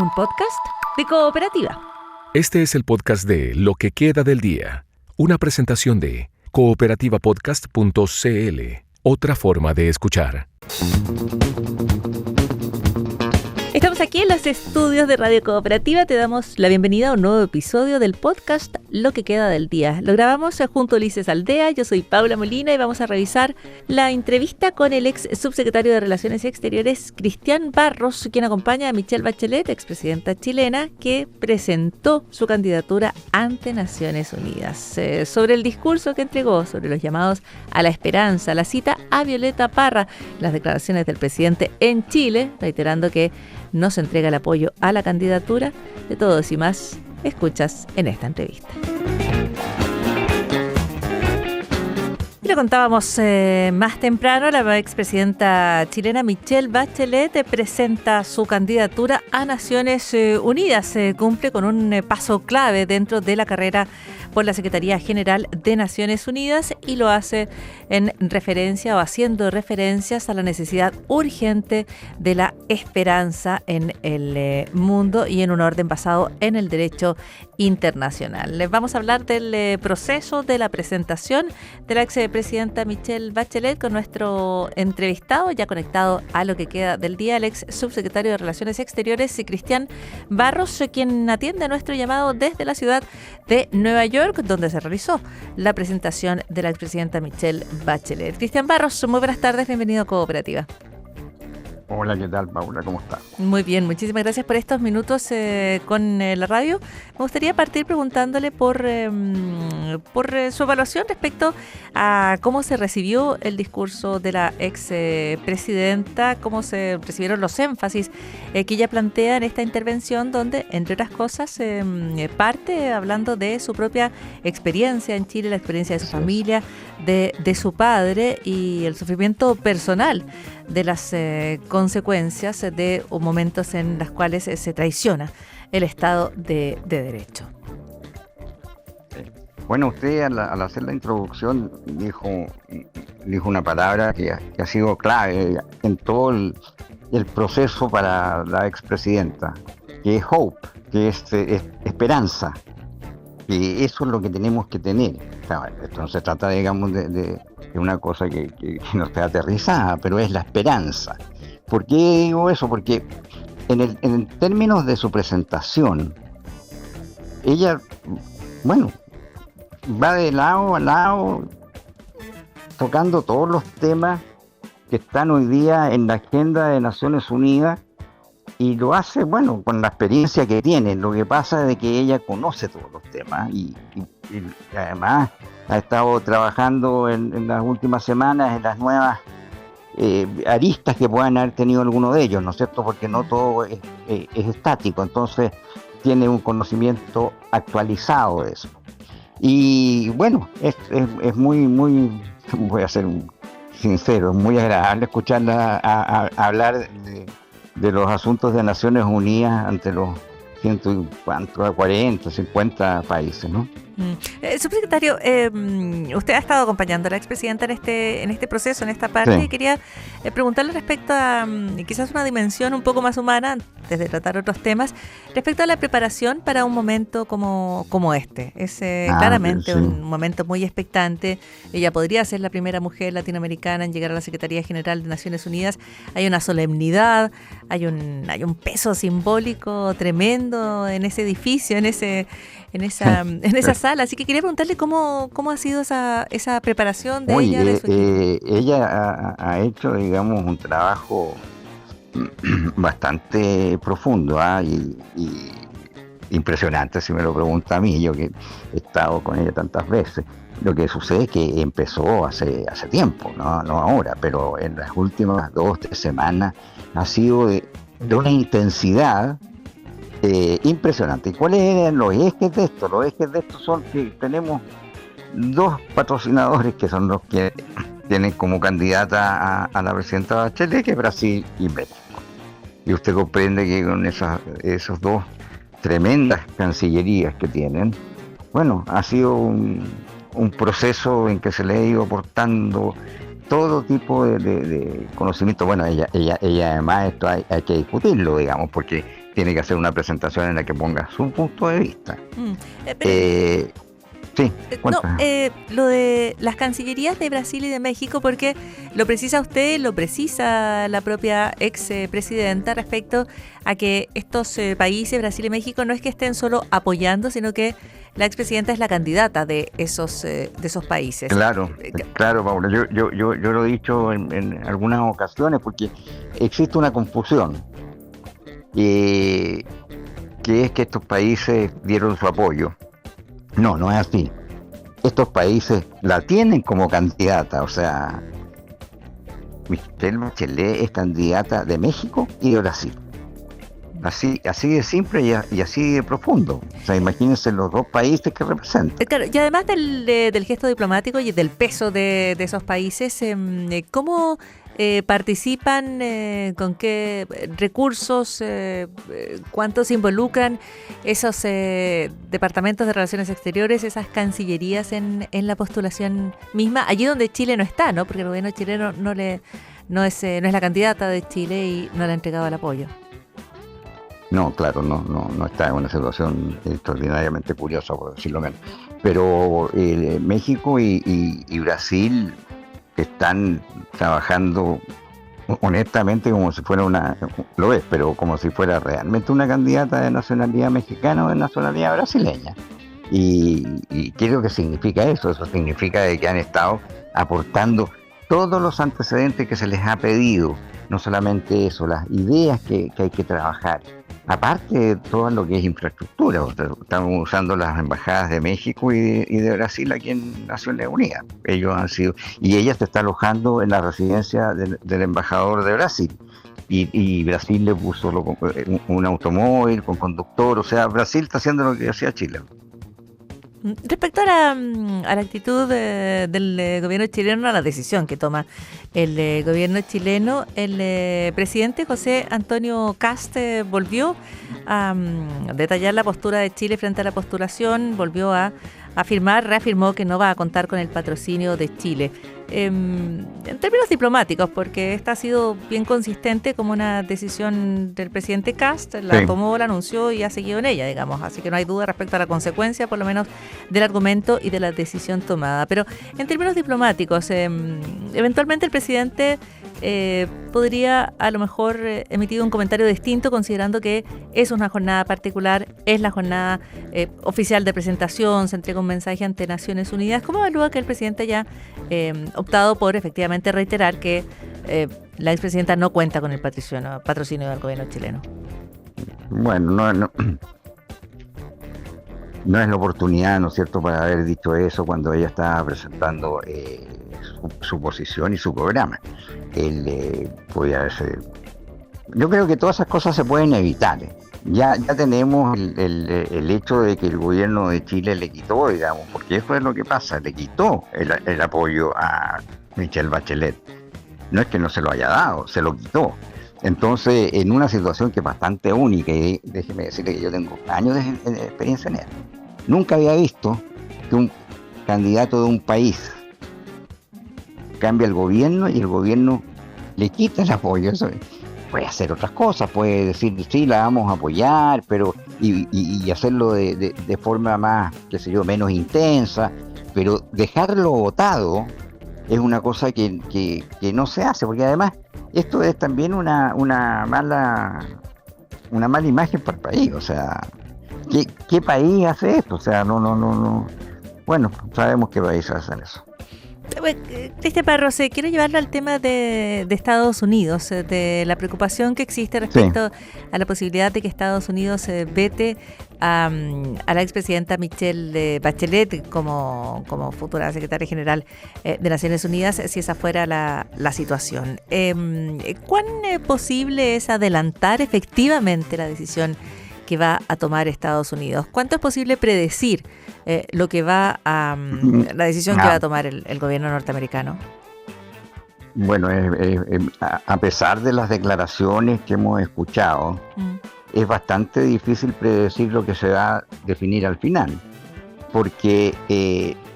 un podcast de Cooperativa. Este es el podcast de Lo que queda del día, una presentación de cooperativapodcast.cl, otra forma de escuchar. Estamos aquí en los estudios de Radio Cooperativa. Te damos la bienvenida a un nuevo episodio del podcast Lo que queda del día. Lo grabamos junto a Ulises Aldea. Yo soy Paula Molina y vamos a revisar la entrevista con el ex subsecretario de Relaciones Exteriores, Cristian Barros, quien acompaña a Michelle Bachelet, expresidenta chilena, que presentó su candidatura ante Naciones Unidas. Sobre el discurso que entregó, sobre los llamados a la esperanza, la cita a Violeta Parra, las declaraciones del presidente en Chile, reiterando que no se entrega el apoyo a la candidatura. De todo eso y más, escuchas en esta entrevista. Y lo contábamos más temprano, la expresidenta chilena Michelle Bachelet presenta su candidatura a Naciones Unidas. Cumple con un paso clave dentro de la carrera por la Secretaría General de Naciones Unidas y lo hace en referencia o haciendo referencias a la necesidad urgente de la esperanza en el mundo y en un orden basado en el derecho internacional. Les vamos a hablar del proceso de la presentación de la expresidenta Michelle Bachelet con nuestro entrevistado, ya conectado a lo que queda del día, el ex subsecretario de Relaciones Exteriores, Cristian Barros, quien atiende nuestro llamado desde la ciudad de Nueva York, donde se realizó la presentación de la expresidenta Michelle Bachelet. Cristian Barros, muy buenas tardes, bienvenido a Cooperativa. Hola, ¿qué tal, Paula? ¿Cómo estás? Muy bien, muchísimas gracias por estos minutos con la radio. Me gustaría partir preguntándole por su evaluación respecto a cómo se recibió el discurso de la ex presidenta, cómo se recibieron los énfasis que ella plantea en esta intervención, donde, entre otras cosas, parte hablando de su propia experiencia en Chile, la experiencia de su familia, de su padre y el sufrimiento personal de las consecuencias de momentos en los cuales se traiciona el Estado de Derecho. Bueno, usted al hacer la introducción dijo una palabra que ha sido clave en todo el proceso para la expresidenta, que es hope, que es esperanza. Y eso es lo que tenemos que tener. O sea, esto no se trata, digamos, de una cosa que no esté aterrizada, pero es la esperanza. ¿Por qué digo eso? Porque en términos de su presentación, ella, bueno, va de lado a lado tocando todos los temas que están hoy día en la agenda de Naciones Unidas y lo hace, bueno, con la experiencia que tiene. Lo que pasa es que ella conoce todos los temas y además ha estado trabajando en las últimas semanas en las nuevas aristas que puedan haber tenido alguno de ellos, ¿no es cierto? Porque no todo es estático, entonces tiene un conocimiento actualizado de eso. Y bueno, es muy, voy a ser sincero, es muy agradable escucharla hablar de los asuntos de Naciones Unidas ante los 40, 50 países, ¿no? Subsecretario, usted ha estado acompañando a la expresidenta en este proceso, en esta parte, sí. Y quería preguntarle respecto a quizás una dimensión un poco más humana, antes de tratar otros temas, respecto a la preparación para un momento como este. Es claramente un momento muy expectante. Ella podría ser la primera mujer latinoamericana en llegar a la Secretaría General de Naciones Unidas. Hay una solemnidad, hay un peso simbólico tremendo en ese edificio, en esa sala, así que quería preguntarle cómo ha sido esa preparación de ella. De su ella ha hecho, digamos, un trabajo bastante profundo y impresionante, si me lo pregunta a mí, yo que he estado con ella tantas veces. Lo que sucede es que empezó hace tiempo, no ahora, pero en las últimas 2 o 3 semanas ha sido de una intensidad impresionante. ¿Y cuáles eran los ejes de esto? Los ejes de esto son que tenemos 2 patrocinadores que son los que tienen como candidata a la presidenta Bachelet, que es Brasil y México. Y usted comprende que con esos 2 tremendas cancillerías que tienen, bueno, ha sido un proceso en que se le ha ido aportando todo tipo de conocimiento. Bueno, ella además, esto hay que discutirlo, digamos, porque tiene que hacer una presentación en la que ponga su punto de vista. Sí, lo de las cancillerías de Brasil y de México, porque lo precisa usted, lo precisa la propia expresidenta respecto a que estos países, Brasil y México, no es que estén solo apoyando, sino que la expresidenta es la candidata de esos países. Claro, Paula. Yo lo he dicho en algunas ocasiones, porque existe una confusión, que es que estos países dieron su apoyo. No es así. Estos países la tienen como candidata, o sea, Michelle Bachelet es candidata de México y de Brasil. Así de simple y así de profundo. O sea, imagínense los dos países que representan. Claro, y además del gesto diplomático y del peso de esos países, ¿cómo participan? ¿Con qué recursos? ¿Cuántos involucran esos departamentos de relaciones exteriores, esas cancillerías en la postulación misma? Allí donde Chile no está, ¿no? Porque el gobierno chileno no es la candidata de Chile y no le ha entregado el apoyo. No, claro, no está en una situación extraordinariamente curiosa, por decirlo menos. Pero México y Brasil están trabajando honestamente como si fuera lo es, pero como si fuera realmente una candidata de nacionalidad mexicana o de nacionalidad brasileña. Y ¿qué es lo que significa eso? Eso significa de que han estado aportando todos los antecedentes que se les ha pedido, no solamente eso, las ideas que hay que trabajar. Aparte de todo lo que es infraestructura, estamos usando las embajadas de México y de Brasil aquí en Naciones Unidas. Ellos han sido, y ella se está alojando en la residencia del embajador de Brasil. Y Brasil le puso un automóvil con conductor, o sea, Brasil está haciendo lo que hacía Chile. Respecto a la actitud del gobierno chileno, a la decisión que toma el gobierno chileno, el presidente José Antonio Kast volvió a detallar la postura de Chile frente a la postulación, volvió a reafirmó que no va a contar con el patrocinio de Chile. En términos diplomáticos, porque esta ha sido bien consistente como una decisión del presidente Kast, la tomó, la anunció y ha seguido en ella, digamos, así que no hay duda respecto a la consecuencia, por lo menos, del argumento y de la decisión tomada. Pero en términos diplomáticos, eventualmente el presidente podría a lo mejor emitir un comentario distinto, considerando que es una jornada particular, es la jornada oficial de presentación, se entrega un mensaje ante Naciones Unidas. ¿Cómo evalúa que el presidente haya optado por efectivamente reiterar que la expresidenta no cuenta con el patrocinio del gobierno chileno? Bueno, no es la oportunidad, ¿no es cierto?, para haber dicho eso cuando ella estaba presentando su posición y su programa. Yo creo que todas esas cosas se pueden evitar. Ya tenemos el hecho de que el gobierno de Chile le quitó, digamos, porque eso es lo que pasa, le quitó el apoyo a Michelle Bachelet. No es que no se lo haya dado, se lo quitó. Entonces, en una situación que es bastante única, y déjeme decirle que yo tengo años de experiencia en esto, nunca había visto que un candidato de un país cambia el gobierno y el gobierno le quita el apoyo. Eso puede hacer otras cosas, puede decir sí, la vamos a apoyar, pero y hacerlo de forma más, qué sé yo, menos intensa, pero dejarlo votado es una cosa que no se hace, porque además esto es también una mala imagen para el país. O sea, ¿qué país hace esto? O sea, no. Bueno, sabemos qué países hacen eso. Cristian Parros, quiero llevarlo al tema de Estados Unidos, de la preocupación que existe respecto a la posibilidad de que Estados Unidos vete a la expresidenta Michelle Bachelet como futura secretaria general de Naciones Unidas, si esa fuera la situación. ¿Cuán posible es adelantar efectivamente la decisión que va a tomar Estados Unidos? ¿Cuánto es posible predecir lo que va a la decisión que va a tomar el gobierno norteamericano? Bueno, a pesar de las declaraciones que hemos escuchado, es bastante difícil predecir lo que se va a definir al final, porque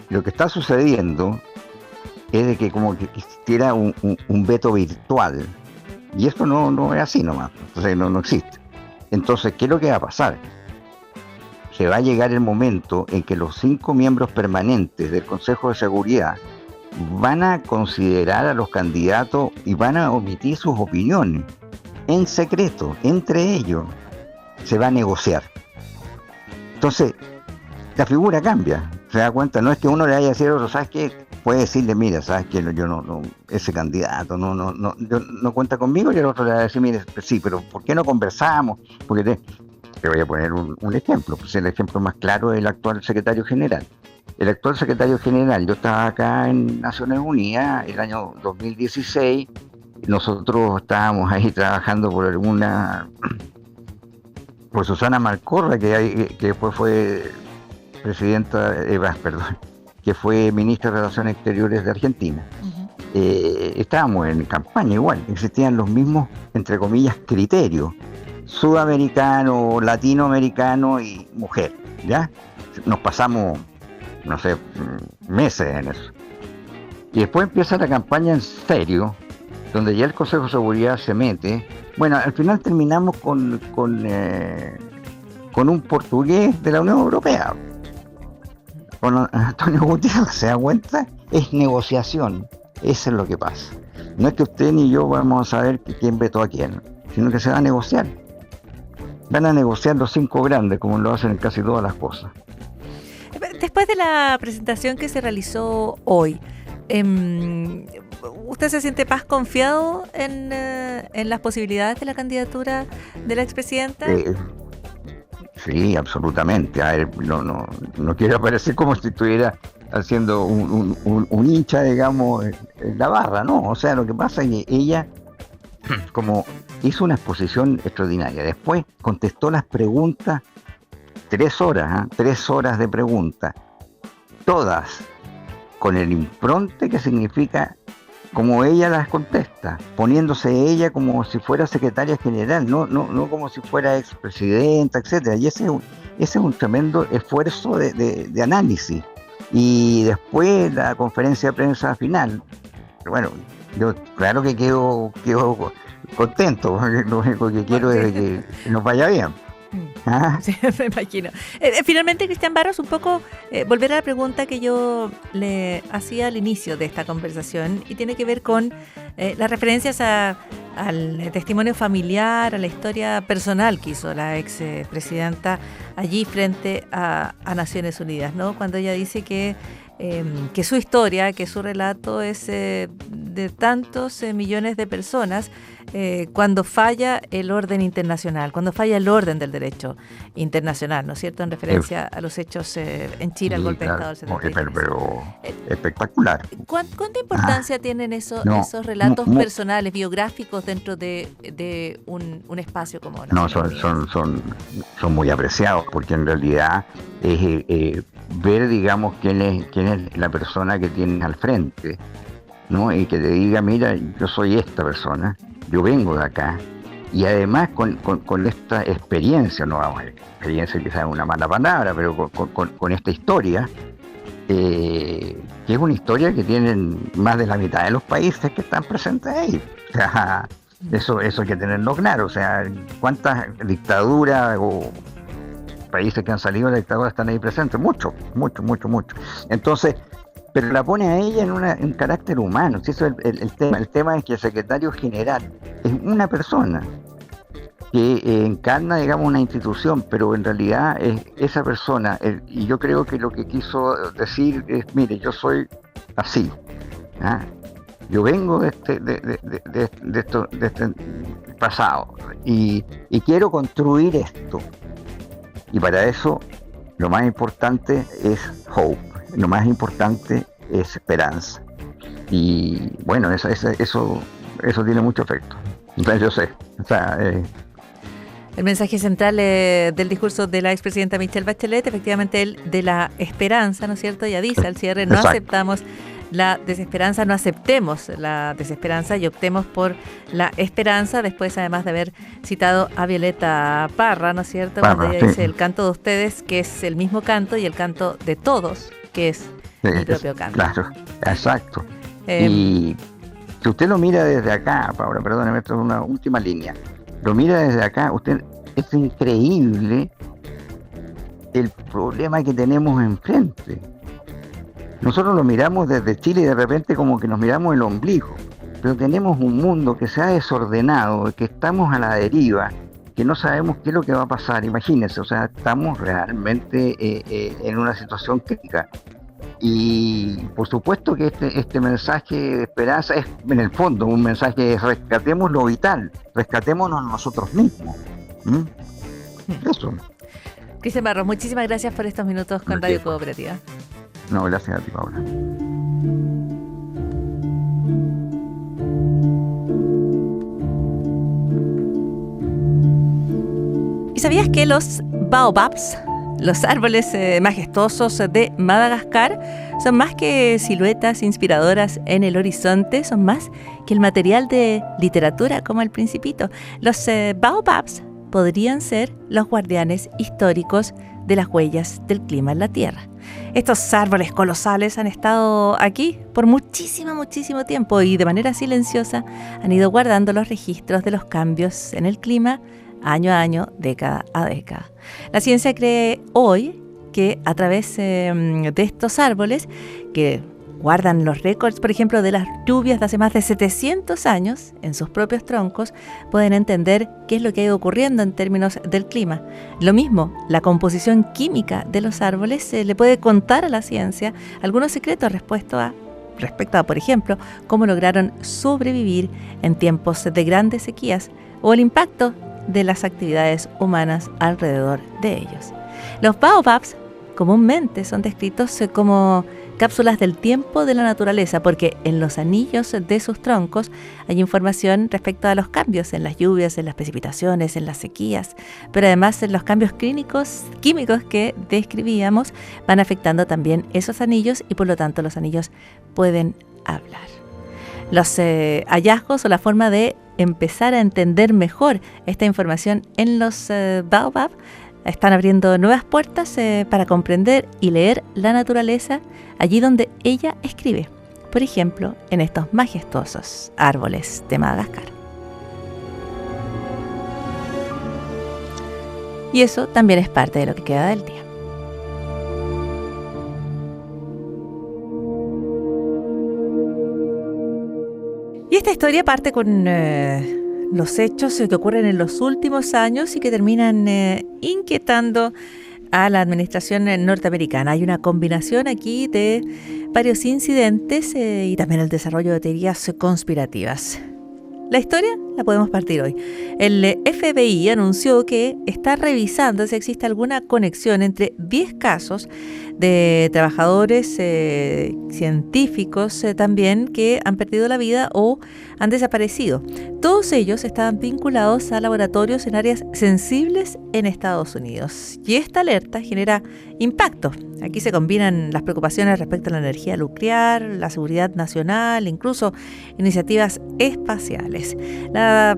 lo que está sucediendo es de que como que existiera un veto virtual, y esto no es así nomás, o sea, no existe. Entonces, ¿qué es lo que va a pasar? Se va a llegar el momento en que los 5 miembros permanentes del Consejo de Seguridad van a considerar a los candidatos y van a omitir sus opiniones en secreto, entre ellos. Se va a negociar. Entonces, la figura cambia. Se da cuenta, no es que uno le vaya a decir a otro, ¿sabes qué? Puede decirle, mira, ¿sabes qué? Yo no, ese candidato no cuenta conmigo, y el otro le va a decir, mire, sí, pero ¿por qué no conversamos? Porque te voy a poner un ejemplo, pues el ejemplo más claro es el actual secretario general. El actual secretario general, yo estaba acá en Naciones Unidas el año 2016, nosotros estábamos ahí trabajando por Susana Malcorra, que después fue que fue ministra de Relaciones Exteriores de Argentina. Estábamos en campaña igual, existían los mismos, entre comillas, criterios, sudamericano, latinoamericano y mujer, ¿ya? Nos pasamos, no sé, meses en eso. Y después empieza la campaña en serio, donde ya el Consejo de Seguridad se mete. Bueno, al final terminamos con un portugués de la Unión Europea, con Antonio Gutiérrez. ¿Se da cuenta? Es negociación, eso es lo que pasa. No es que usted ni yo vamos a saber quién vetó a quién, sino que se va a negociar. Van a negociar los 5 grandes, como lo hacen en casi todas las cosas. Después de la presentación que se realizó hoy, ¿usted se siente más confiado en las posibilidades de la candidatura de la expresidenta? Sí, absolutamente. A ver, no quiero parecer como si estuviera haciendo un hincha, digamos, en la barra, ¿no? O sea, lo que pasa es que ella, como hizo una exposición extraordinaria, después contestó las preguntas, 3 horas, 3 horas de preguntas, todas con el impronte que significa como ella las contesta, poniéndose ella como si fuera secretaria general, no como si fuera expresidenta, etcétera. Y ese es un tremendo esfuerzo de análisis. Y después la conferencia de prensa final, bueno, yo claro que quedo contento, porque lo único que quiero es que nos vaya bien. Sí, me imagino. Finalmente, Cristian Barros, un poco volver a la pregunta que yo le hacía al inicio de esta conversación, y tiene que ver con las referencias al testimonio familiar, a la historia personal que hizo la expresidenta allí frente a Naciones Unidas, ¿no? Cuando ella dice que su historia, que su relato es de tantos millones de personas, cuando falla el orden internacional, cuando falla el orden del derecho internacional, ¿no es cierto?, en referencia a los hechos en Chile, al golpe de Estado del 73. Pero espectacular. ¿Cuánta importancia tienen esos relatos personales, biográficos, dentro de un espacio como Naciones Unidas? Son muy apreciados, porque en realidad es ver, digamos, quién es la persona que tienes al frente, ¿no? Y que te diga, mira, yo soy esta persona, yo vengo de acá, y además con esta experiencia, no vamos a ver, experiencia quizás es una mala palabra, pero con esta historia, que es una historia que tienen más de la mitad de los países que están presentes ahí. O sea, eso hay que tenerlo claro. O sea, cuántas dictaduras o países que han salido de la dictadura están ahí presentes, mucho. Entonces, pero la pone a ella en carácter humano. Si eso es el tema. El tema es que el secretario general es una persona que encarna, digamos, una institución, pero en realidad es esa persona. Y yo creo que lo que quiso decir es, mire, yo soy así, ¿ah? Yo vengo de este pasado y quiero construir esto. Y para eso lo más importante es hope, lo más importante es esperanza. Y bueno, eso tiene mucho efecto. Entonces yo sé, o sea, el mensaje central del discurso de la expresidenta Michelle Bachelet, efectivamente, el de la esperanza, ¿no es cierto? Ella dice al cierre, no aceptamos la desesperanza, no aceptemos la desesperanza y optemos por la esperanza, después además de haber citado a Violeta Parra, ¿no es cierto? Cuando ella dice, el canto de ustedes, que es el mismo canto, y el canto de todos, que es mi propio canto. Claro, exacto. Y si usted lo mira desde acá, Paula, perdóneme, esto es una última línea, lo mira desde acá, usted es increíble el problema que tenemos enfrente. Nosotros lo miramos desde Chile y de repente como que nos miramos el ombligo, pero tenemos un mundo que se ha desordenado, que estamos a la deriva, que no sabemos qué es lo que va a pasar. Imagínense, o sea, estamos realmente en una situación crítica. Y por supuesto que este mensaje de esperanza es en el fondo un mensaje de rescatemos lo vital, rescatémonos nosotros mismos. Eso. Cristian Barros, muchísimas gracias por estos minutos con Radio Cooperativa. No, gracias a ti, Paula. ¿Y sabías que los baobabs, los árboles majestuosos de Madagascar, son más que siluetas inspiradoras en el horizonte, son más que el material de literatura como El Principito? Los baobabs podrían ser los guardianes históricos de las huellas del clima en la Tierra. Estos árboles colosales han estado aquí por muchísimo tiempo y de manera silenciosa han ido guardando los registros de los cambios en el clima año a año, década a década. La ciencia cree hoy que a través de estos árboles que guardan los récords, por ejemplo, de las lluvias de hace más de 700 años en sus propios troncos, pueden entender qué es lo que ha ido ocurriendo en términos del clima. Lo mismo, la composición química de los árboles le puede contar a la ciencia algunos secretos respecto a, por ejemplo, cómo lograron sobrevivir en tiempos de grandes sequías o el impacto de las actividades humanas alrededor de ellos. Los baobabs comúnmente son descritos como cápsulas del tiempo de la naturaleza, porque en los anillos de sus troncos hay información respecto a los cambios en las lluvias, en las precipitaciones, en las sequías, pero además en los cambios químicos que describíamos van afectando también esos anillos y por lo tanto los anillos pueden hablar. Los hallazgos o la forma de empezar a entender mejor esta información en los baobab están abriendo nuevas puertas para comprender y leer la naturaleza allí donde ella escribe, por ejemplo, en estos majestuosos árboles de Madagascar. Y eso también es parte de lo que queda del día. Y esta historia parte con los hechos que ocurren en los últimos años y que terminan inquietando a la administración norteamericana. Hay una combinación aquí de varios incidentes y también el desarrollo de teorías conspirativas. La historia la podemos partir hoy. El FBI anunció que está revisando si existe alguna conexión entre 10 casos de trabajadores científicos también que han perdido la vida o han desaparecido. Todos ellos estaban vinculados a laboratorios en áreas sensibles en Estados Unidos. Y esta alerta genera impacto. Aquí se combinan las preocupaciones respecto a la energía nuclear, la seguridad nacional, incluso iniciativas espaciales. La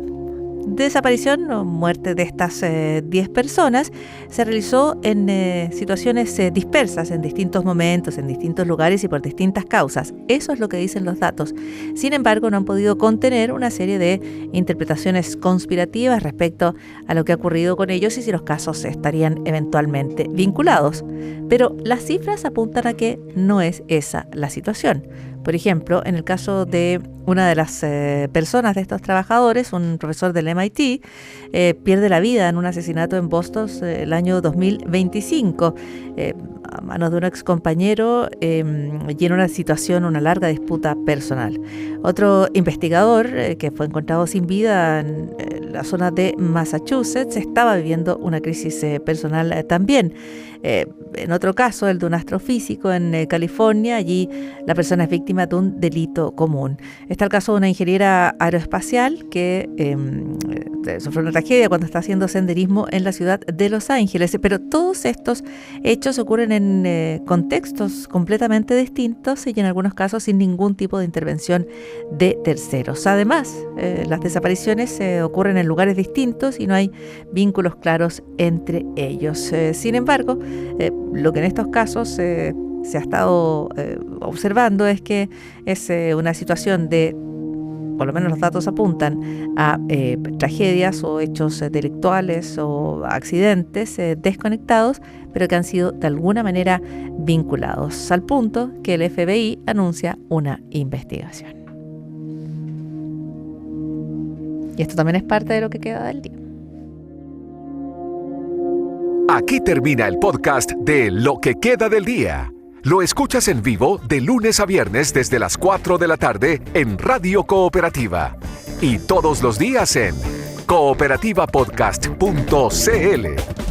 desaparición o muerte de estas 10 personas se realizó en situaciones dispersas en distintos momentos, en distintos lugares y por distintas causas. Eso es lo que dicen los datos. Sin embargo, no han podido contener una serie de interpretaciones conspirativas respecto a lo que ha ocurrido con ellos y si los casos estarían eventualmente vinculados. Pero las cifras apuntan a que no es esa la situación. Por ejemplo, en el caso de una de las personas de estos trabajadores, un profesor del MIT, pierde la vida en un asesinato en Boston el año 2025 a manos de un excompañero y en una situación, una larga disputa personal. Otro investigador que fue encontrado sin vida en la zona de Massachusetts estaba viviendo una crisis personal también. En otro caso, el de un astrofísico en California, allí la persona es víctima de un delito común. Está el caso de una ingeniera aeroespacial que sufrió una tragedia cuando está haciendo senderismo en la ciudad de Los Ángeles. Pero todos estos hechos ocurren en contextos completamente distintos y en algunos casos sin ningún tipo de intervención de terceros. Además, las desapariciones ocurren en lugares distintos y no hay vínculos claros entre ellos. Sin embargo, lo que en estos casos se ha estado observando es que es una situación de por lo menos los datos apuntan a tragedias o hechos delictuales o accidentes desconectados, pero que han sido de alguna manera vinculados, al punto que el FBI anuncia una investigación. Y esto también es parte de lo que queda del día. Aquí termina el podcast de Lo que queda del día. Lo escuchas en vivo de lunes a viernes desde las 4 de la tarde en Radio Cooperativa. Y todos los días en cooperativapodcast.cl.